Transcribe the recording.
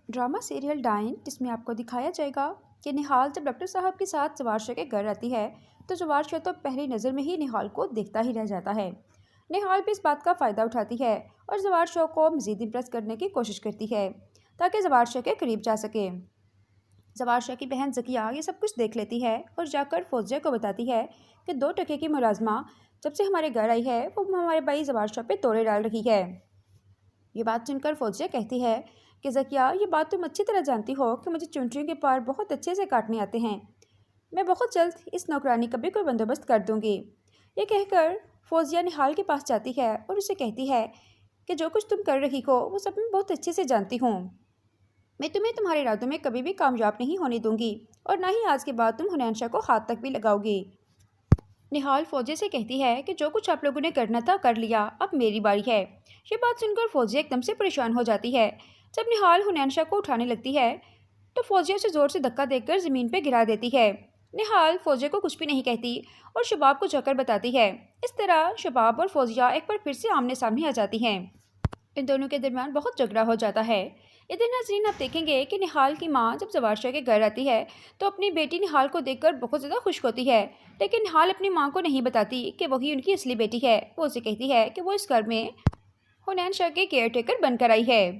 Drama serial ڈائن جس میں آپ کو دکھایا جائے گا کہ نہال جب ڈاکٹر صاحب کے ساتھ زوار شاہ کے گھر آتی ہے تو زوار شاہ تو پہلی نظر میں ہی نہال کو دیکھتا ہی رہ جاتا ہے۔ نہال بھی اس بات کا فائدہ اٹھاتی ہے اور زوار شاہ کو مزید امپریس کرنے کی کوشش کرتی ہے تاکہ زوار شاہ کے قریب جا سکے۔ زوار شاہ کی بہن ذکیہ یہ سب کچھ دیکھ لیتی ہے اور جا کر فوزیہ کو بتاتی ہے کہ 2 ٹکے کی ملازمہ جب سے ہمارے گھر آئی ہے وہ ہمارے بھائی زوار شاہ پہ توڑے ڈال رہی ہے۔ یہ بات سن کر فوزیہ کہتی ہے کہ ذکیہ یہ بات تم اچھی طرح جانتی ہو کہ مجھے چونٹیوں کے پار بہت اچھے سے کاٹنے آتے ہیں، میں بہت جلد اس نوکرانی کا بھی کوئی بندوبست کر دوں گی۔ یہ کہہ کر فوزیہ نہال کے پاس جاتی ہے اور اسے کہتی ہے کہ جو کچھ تم کر رہی ہو وہ سب میں بہت اچھے سے جانتی ہوں، میں تمہیں تمہارے ارادوں میں کبھی بھی کامیاب نہیں ہونے دوں گی اور نہ ہی آج کے بعد تم حنین شاہ کو ہاتھ تک بھی لگاؤ گی۔ نہال فوزیہ سے کہتی ہے کہ جو کچھ آپ لوگوں نے کرنا تھا کر لیا، اب میری باری ہے۔ یہ بات سن کر فوزیہ ایک دم سے پریشان ہو جاتی ہے۔ جب نہال حنین شاہ کو اٹھانے لگتی ہے تو فوزیہ اسے زور سے دھکا دے کر زمین پہ گرا دیتی ہے۔ نہال فوزیہ کو کچھ بھی نہیں کہتی اور شباب کو جا کر بتاتی ہے۔ اس طرح شباب اور فوزیہ ایک بار پھر سے آمنے سامنے آ جاتی ہیں۔ ان دونوں کے درمیان بہت جھگڑا ہو جاتا ہے۔ ادھر ناظرین آپ دیکھیں گے کہ نہال کی ماں جب زوار شاہ کے گھر آتی ہے تو اپنی بیٹی نہال کو دیکھ کر بہت زیادہ خوش ہوتی ہے، لیکن نہال اپنی ماں کو نہیں بتاتی کہ وہی ان کی اصلی بیٹی ہے۔ وہ اسے کہتی ہے کہ وہ اس گھر میں حنین شاہ کے کیئر ٹیکر بن کر آئی ہے۔